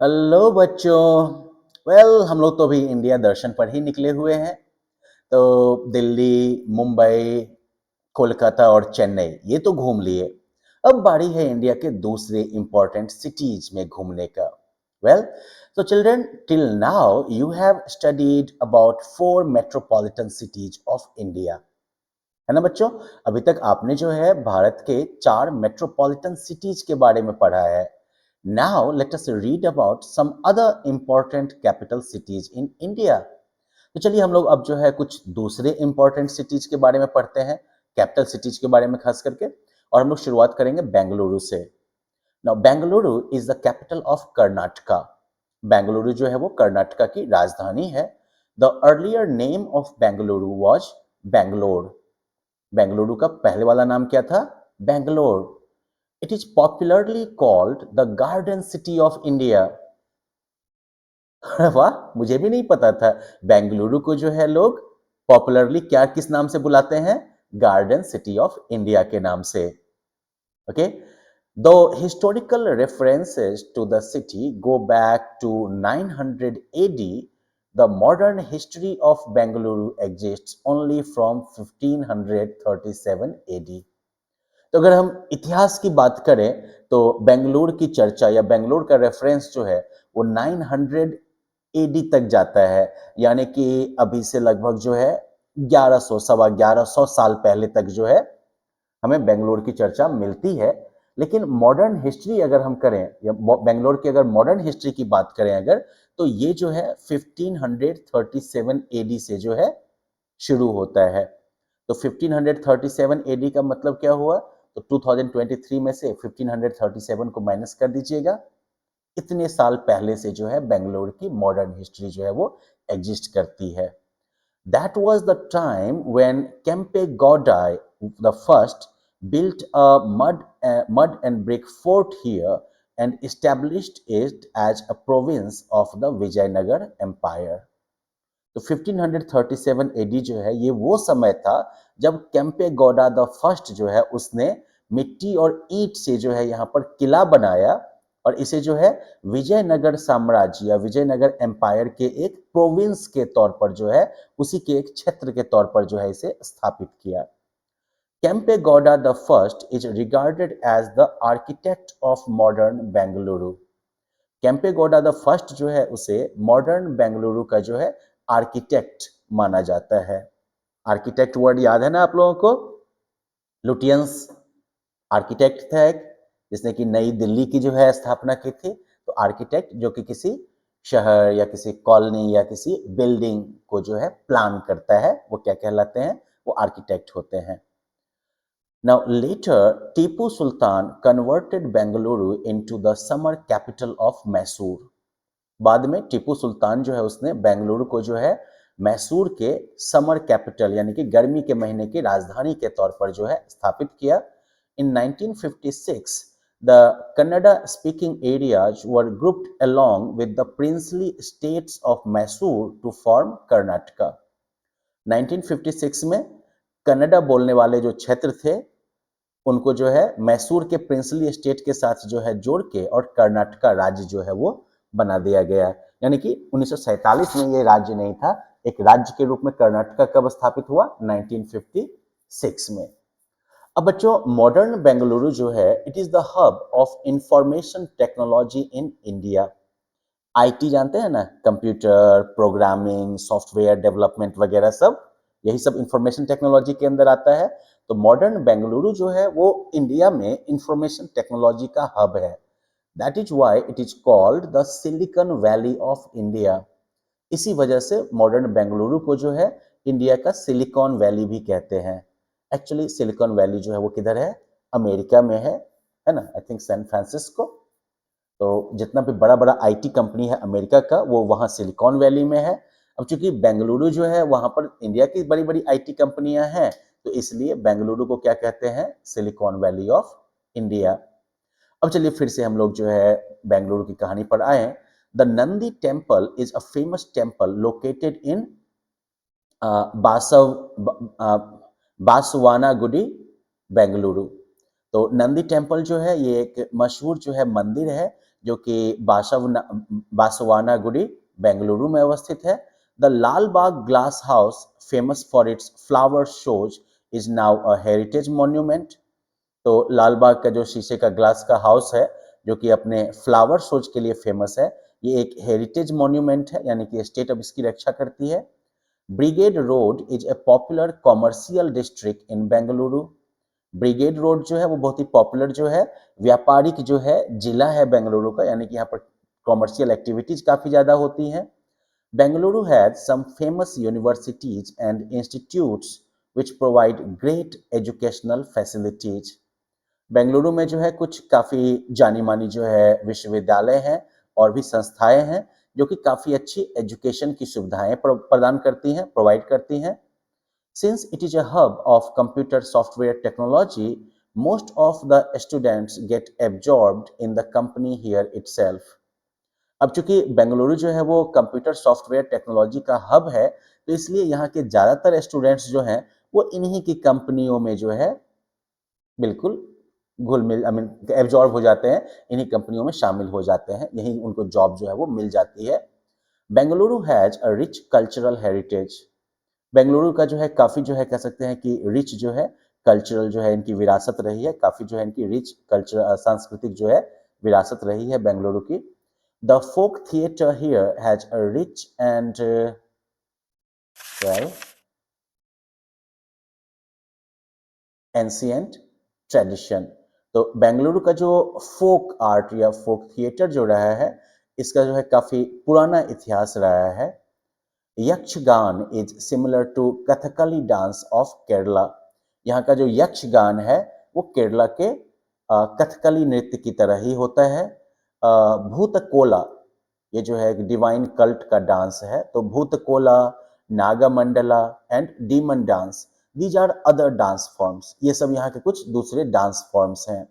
Hello बच्चों। हम लोग तो अभी इंडिया दर्शन पर ही निकले हुए हैं। तो दिल्ली, मुंबई, कोलकाता और चेन्नई ये तो घूम लिए। अब बारी है इंडिया के दूसरे इंपॉर्टेंट सिटीज में घूमने का। Well, so children, till now you have studied about 4 metropolitan cities of India, है ना बच्चों। अभी तक आपने जो है भारत के 4 मेट्रोपॉलिटन सिटीज के बारे में पढ़ा है। Now let us read about some other important capital cities in India. तो चलिए हम लोग अब जो है कुछ दूसरे इंपॉर्टेंट सिटीज के बारे में पढ़ते हैं, कैपिटल सिटीज के बारे में खास करके। और हम लोग शुरुआत करेंगे बेंगलुरु से। Now Bengaluru is the capital of Karnataka. Bengaluru जो है वो कर्नाटका की राजधानी है। The earlier name of Bengaluru was Bangalore. Bengaluru का पहले वाला नाम क्या था? Bangalore. It is popularly called the garden city of India. वाह, मुझे भी नहीं पता था। बेंगलुरु को जो है लोग पॉपुलरली क्या किस नाम से बुलाते हैं? गार्डन सिटी ऑफ इंडिया के नाम से। ओके, दो historical references to the city go back to 900 AD, the modern history of Bengaluru exists only from 1537 AD। तो अगर हम इतिहास की बात करें तो बेंगलुरु की चर्चा या बेंगलुरु का रेफरेंस जो है वो 900 एडी तक जाता है। यानी कि अभी से लगभग जो है 1100 सवा 1100 साल पहले तक जो है हमें बेंगलुरु की चर्चा मिलती है। लेकिन मॉडर्न हिस्ट्री अगर हम करें या बेंगलुरु की अगर मॉडर्न हिस्ट्री की बात करें अगर, तो ये जो है 1537 एडी से जो है शुरू होता है। तो 1537 एडी का मतलब क्या हुआ? तो 2023 में से 1537 को माइनस कर दीजिएगा। इतने साल पहले से जो है बेंगलुरु की मॉडर्न हिस्ट्री जो है वो एग्जिस्ट करती है। That was the time when Kempe Gowda the first built a mud and brick fort here and established it as a province of the Vijayanagar Empire। तो 1537 एडी जो है ये वो समय था जब केम्पे गौड़ा द फर्स्ट जो है उसने मिट्टी और ईंट से जो है यहाँ पर किला बनाया और इसे जो है विजयनगर साम्राज्य या विजयनगर एम्पायर के एक प्रोविंस के तौर पर जो है उसी के एक क्षेत्र के तौर पर जो है इसे स्थापित किया। Kempe Gowda the first is regarded as the architect of modern Bengaluru. Kempe Gowda the first जो है उसे मॉडर्न बेंगलुरु का जो है आर्किटेक्ट माना जाता है। आर्किटेक्ट वर्ड याद है ना आप लोगों को? लुटियंस आर्किटेक्ट था एक, जिसने कि नई दिल्ली की जो है स्थापना की थी। तो आर्किटेक्ट जो कि किसी शहर या किसी कॉलोनी या किसी बिल्डिंग को जो है प्लान करता है वो क्या कहलाते हैं? वो आर्किटेक्ट होते हैं। Now later Tipu Sultan converted Bengaluru into the summer capital of Mysore। बाद में टीपू सुल्तान जो है उसने बेंगलुरु को जो है मैसूर के समर कैपिटल यानी कि गर्मी के महीने की राजधानी के तौर पर जो है स्थापित किया। इन 1956 the Kannada speaking areas were grouped along with the princely states of Mysore to form Karnataka। 1956 में कन्नड़ा बोलने वाले जो क्षेत्र थे उनको जो है मैसूर के प्रिंसली स्टेट के साथ जो है जोड़ के और कर्नाटका राज्य जो है वो बना दिया गया। यानी कि 1947 में ये राज्य नहीं था, एक राज्य के रूप में कर्नाटका कब स्थापित हुआ? 1956 में। अब बच्चों मॉडर्न बेंगलुरु जो है it is the hub of information technology in India. IT जानते हैं ना, कंप्यूटर प्रोग्रामिंग सॉफ्टवेयर डेवलपमेंट वगैरह सब, यही सब इंफॉर्मेशन टेक्नोलॉजी के अंदर आता है। तो मॉडर्न बेंगलुरु जो है वो इंडिया में इंफॉर्मेशन टेक्नोलॉजी का हब है। That is why it is called the silicon valley of India. इसी वजह से मॉडर्न बेंगलुरु को जो है इंडिया का सिलिकॉन वैली भी कहते हैं। एक्चुअली सिलिकॉन वैली जो है वो किधर है? अमेरिका में है ना, आई थिंक सैन फ्रांसिस्को। तो जितना भी बड़ा बड़ा आईटी कंपनी है अमेरिका का वो वहाँ सिलिकॉन वैली में है। अब चूंकि बेंगलुरु जो है वहाँ पर इंडिया की बड़ी बड़ी आईटी कंपनियां हैं तो इसलिए बेंगलुरु को क्या कहते हैं? Silicon valley of India. अब चलिए फिर से हम लोग जो है बेंगलुरु की कहानी पर आए। The Nandi temple is a famous temple located in Basava Basavanagudi Bengaluru. तो नंदी टेम्पल जो है ये एक मशहूर जो है मंदिर है जो कि बासवानागुडी बेंगलुरु में अवस्थित है। The Lal Bagh glass house, famous for its flower shows, is now a heritage monument. तो लाल बाग का जो शीशे का ग्लास का हाउस है, जो कि अपने फ्लावर शोज के लिए फेमस है, ये एक हेरिटेज मॉन्यूमेंट है, यानी कि स्टेट अब इसकी रक्षा करती है। Brigade road is a popular commercial district in Bengaluru. Brigade road जो है वो बहुत ही पॉपुलर जो है व्यापारिक जो है जिला है बेंगलुरु का, यानी कि यहाँ पर कॉमर्शियल एक्टिविटीज काफी ज्यादा होती हैं। Bengaluru has some famous universities and institutes which provide great educational facilities। Bengaluru में जो है कुछ काफी जानी मानी जो है विश्वविद्यालय हैं और भी संस्थाएं हैं जो कि काफी अच्छी एजुकेशन की सुविधाएं प्रदान करती हैं, प्रोवाइड करती हैं। Since it is a hub of computer software technology, most of the students get absorbed in the company here itself। अब चूंकि बेंगलुरु जो है वो कंप्यूटर सॉफ्टवेयर टेक्नोलॉजी का हब है, तो इसलिए यहाँ के ज्यादातर स्टूडेंट्स जो हैं वो इन्हीं की कंपनियों में जो है बिल्कुल घुल मिल आई मीन एब्जॉर्ब हो जाते हैं, इन्हीं कंपनियों में शामिल हो जाते हैं, यहीं उनको जॉब जो है वो मिल जाती है। Bengaluru has a rich cultural heritage. Bengaluru का जो है काफी जो है कह सकते हैं कि रिच जो है कल्चरल जो है इनकी विरासत रही है, काफी जो है इनकी रिच कल्चर सांस्कृतिक जो है विरासत रही है बेंगलुरु की। The folk theatre here has a rich and well ancient tradition. तो बेंगलुरु का जो फोक आर्ट या फोक थिएटर जो रहा है, इसका जो है काफी पुराना इतिहास रहा है। Yakshagana is similar to Kathakali dance of Kerala. यहाँ का जो यक्षगान है वो केरला के कथकली नृत्य की तरह ही होता है। भूतकोला, ये जो है एक डिवाइन कल्ट का डांस है, तो Bhutakola, Nagamandala and demon dance, these are other dance forms, ये सब यहाँ के कुछ दूसरे डांस फॉर्म्स हैं।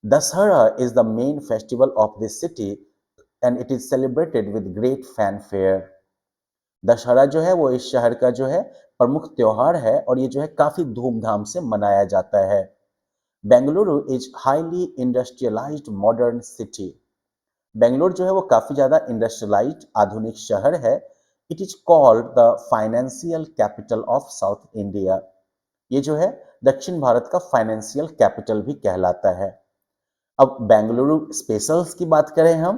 Dussehra is the main festival of this city and it is celebrated with great fanfare. Dussehra जो है वो इस शहर का जो है प्रमुख त्योहार है और ये जो है काफी धूमधाम से मनाया जाता है। Bengaluru is highly industrialised modern city. Bangalore जो है वो काफी ज्यादा इंडस्ट्रियलाइज्ड आधुनिक शहर है। It is called the financial capital of south India. ये जो है दक्षिण भारत का फाइनेंशियल कैपिटल भी कहलाता है। अब बेंगलुरु स्पेशल्स की बात करें हम,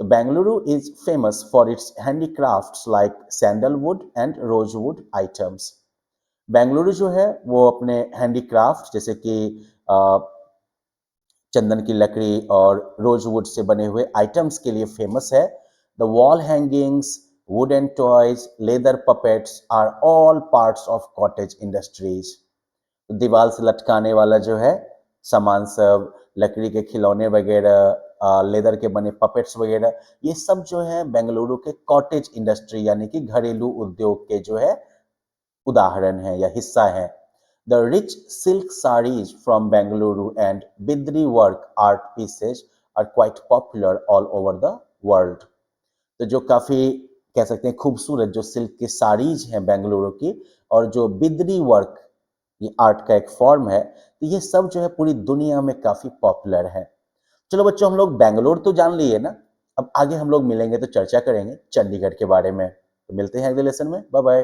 तो Bengaluru is famous for its handicrafts like sandalwood and rosewood items. Bengaluru जो है वो अपने हैंडीक्राफ्ट जैसे कि चंदन की लकड़ी और रोजवुड से बने हुए आइटम्स के लिए फेमस है। The wall hangings, wooden toys, leather puppets are all parts of cottage industries. दीवार से लटकाने वाला जो है सामान सब, लकड़ी के खिलौने वगैरह, लेदर के बने पपेट्स वगैरह, ये सब जो है बेंगलुरु के कॉटेज इंडस्ट्री यानी कि घरेलू उद्योग के जो है उदाहरण है या हिस्सा है। The rich silk saris from Bengaluru and Bidri work art pieces are quite popular all over the world. तो जो काफी कह सकते हैं खूबसूरत जो सिल्क की साड़ीज हैं बेंगलुरु की, और जो बिद्री वर्क ये आर्ट का एक फॉर्म है, तो ये सब जो है पूरी दुनिया में काफी पॉपुलर है। चलो बच्चों, हम लोग बेंगलोर तो जान लिए ना, अब आगे हम लोग मिलेंगे तो चर्चा करेंगे चंडीगढ़ के बारे में। तो मिलते हैं अगले लेसन में, बाय बाय।